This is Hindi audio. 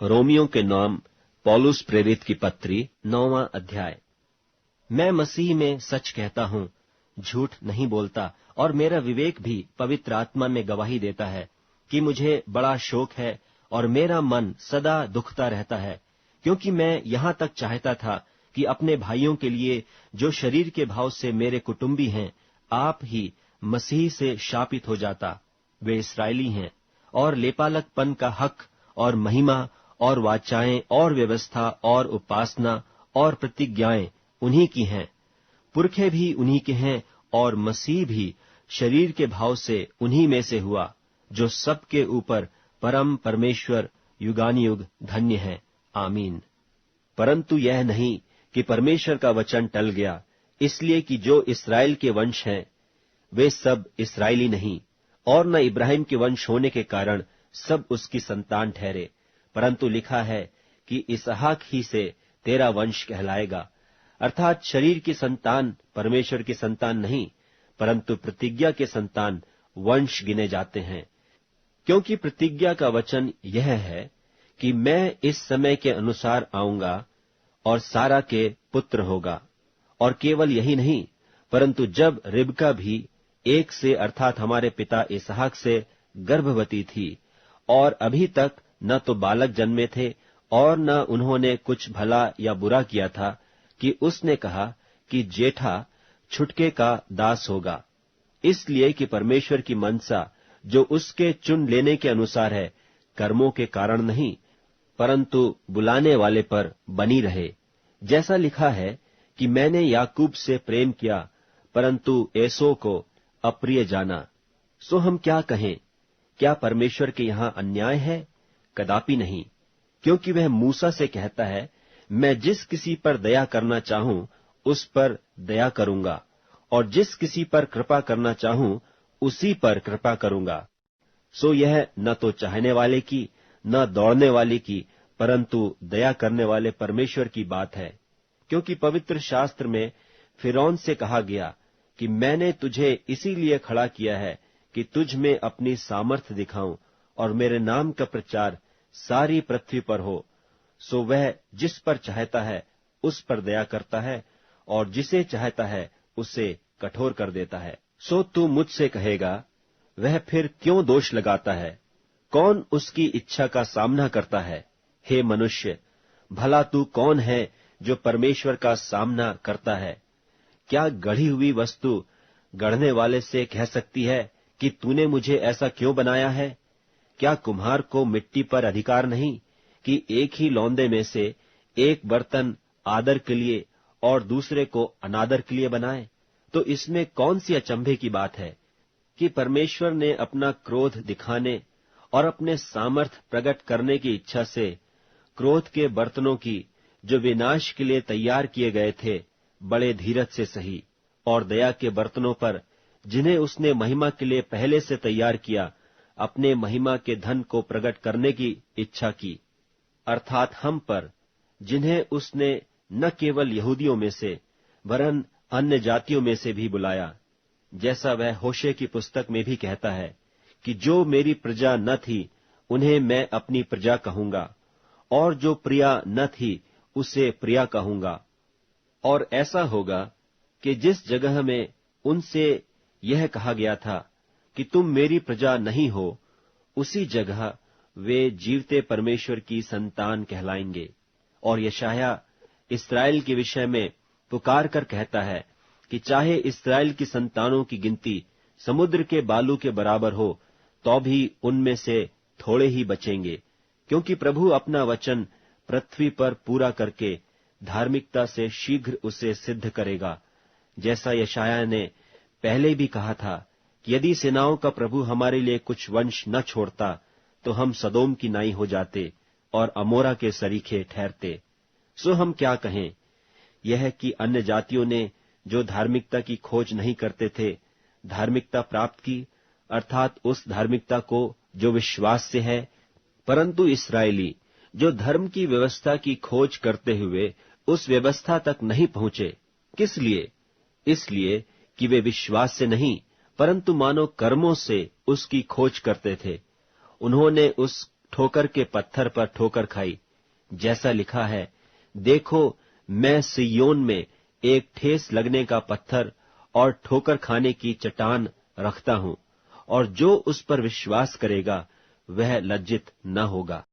रोमियो के नाम पौलुस प्रेरित की पत्री 9वां अध्याय। मैं मसीह में सच कहता हूँ, झूठ नहीं बोलता, और मेरा विवेक भी पवित्र आत्मा में गवाही देता है कि मुझे बड़ा शोक है और मेरा मन सदा दुखता रहता है, क्योंकि मैं यहाँ तक चाहता था कि अपने भाइयों के लिए जो शरीर के भाव से मेरे कुटुंबी हैं, आप ही मसीह से शापित हो जाता। वे इस्राएली हैं और लेपालकपन का हक और महिमा और वाचाएं और व्यवस्था और उपासना और प्रतिज्ञाएं उन्हीं की हैं। पुरखे भी उन्हीं के हैं और मसीह भी शरीर के भाव से उन्हीं में से हुआ, जो सबके ऊपर परम परमेश्वर युगानुयुग धन्य है। आमीन। परंतु यह नहीं कि परमेश्वर का वचन टल गया, इसलिए कि जो इस्राएल के वंश हैं वे सब इस्राएली नहीं, और न इब्राहिम के वंश होने के कारण सब उसकी संतान ठहरे, परंतु लिखा है कि इसहाक ही से तेरा वंश कहलाएगा। अर्थात शरीर की संतान परमेश्वर की संतान नहीं, परंतु प्रतिज्ञा के संतान वंश गिने जाते हैं। क्योंकि प्रतिज्ञा का वचन यह है कि मैं इस समय के अनुसार आऊंगा और सारा के पुत्र होगा। और केवल यही नहीं, परंतु जब रिबका भी एक से अर्थात हमारे पिता इसहाक से गर्भवती थी, और अभी तक न तो बालक जन्मे थे और न उन्होंने कुछ भला या बुरा किया था, कि उसने कहा कि जेठा छुटके का दास होगा, इसलिए कि परमेश्वर की मनसा जो उसके चुन लेने के अनुसार है, कर्मों के कारण नहीं, परंतु बुलाने वाले पर बनी रहे। जैसा लिखा है कि मैंने याकूब से प्रेम किया, परंतु एसो को अप्रिय जाना। सो हम क्या कहें? क्या परमेश्वर के यहाँ अन्याय है? कदापि नहीं, क्योंकि वह मूसा से कहता है, मैं जिस किसी पर दया करना चाहूं उस पर दया करूंगा, और जिस किसी पर कृपा करना चाहूं उसी पर कृपा करूंगा। सो यह न तो चाहने वाले की न दौड़ने वाले की, परंतु दया करने वाले परमेश्वर की बात है। क्योंकि पवित्र शास्त्र में फिरौन से कहा गया कि मैंने तुझे इसीलिए खड़ा किया है कि तुझ में अपनी सामर्थ्य दिखाऊं और मेरे नाम का प्रचार सारी पृथ्वी पर हो। सो वह जिस पर चाहता है उस पर दया करता है, और जिसे चाहता है उसे कठोर कर देता है। सो तू मुझसे कहेगा, वह फिर क्यों दोष लगाता है? कौन उसकी इच्छा का सामना करता है? हे मनुष्य, भला तू कौन है जो परमेश्वर का सामना करता है? क्या गढ़ी हुई वस्तु गढ़ने वाले से कह सकती है कि तूने मुझे ऐसा क्यों बनाया है? क्या कुम्हार को मिट्टी पर अधिकार नहीं कि एक ही लौंदे में से एक बर्तन आदर के लिए और दूसरे को अनादर के लिए बनाए? तो इसमें कौन सी अचंभे की बात है कि परमेश्वर ने अपना क्रोध दिखाने और अपने सामर्थ प्रकट करने की इच्छा से क्रोध के बर्तनों की जो विनाश के लिए तैयार किए गए थे बड़े धीरज से सही, और दया के बर्तनों पर जिन्हें उसने महिमा के लिए पहले से तैयार किया, अपने महिमा के धन को प्रकट करने की इच्छा की, अर्थात हम पर, जिन्हें उसने न केवल यहूदियों में से वरन अन्य जातियों में से भी बुलाया, जैसा वह होशे की पुस्तक में भी कहता है कि जो मेरी प्रजा न थी उन्हें मैं अपनी प्रजा कहूंगा, और जो प्रिया न थी उसे प्रिया कहूंगा। और ऐसा होगा कि जिस जगह में उनसे यह कहा गया था कि तुम मेरी प्रजा नहीं हो, उसी जगह वे जीवते परमेश्वर की संतान कहलाएंगे। और यशायाह इस्राएल के विषय में पुकार कर कहता है कि चाहे इस्राएल की संतानों की गिनती समुद्र के बालू के बराबर हो, तो भी उनमें से थोड़े ही बचेंगे, क्योंकि प्रभु अपना वचन पृथ्वी पर पूरा करके धार्मिकता से शीघ्र उसे सिद्ध करेगा। जैसा यशायाह ने पहले भी कहा था कि यदि सेनाओं का प्रभु हमारे लिए कुछ वंश न छोड़ता तो हम सदोम की नाई हो जाते और अमोरा के सरीखे ठहरते। सो हम क्या कहें? यह कि अन्य जातियों ने जो धार्मिकता की खोज नहीं करते थे धार्मिकता प्राप्त की, अर्थात उस धार्मिकता को जो विश्वास से है, परंतु इस्राएली जो धर्म की व्यवस्था की खोज करते हुए उस व्यवस्था तक नहीं पहुंचे। किस लिए? इसलिए कि वे विश्वास से नहीं परंतु मानो कर्मों से उसकी खोज करते थे। उन्होंने उस ठोकर के पत्थर पर ठोकर खाई। जैसा लिखा है, देखो मैं सिय्योन में एक ठेस लगने का पत्थर और ठोकर खाने की चट्टान रखता हूं, और जो उस पर विश्वास करेगा वह लज्जित न होगा।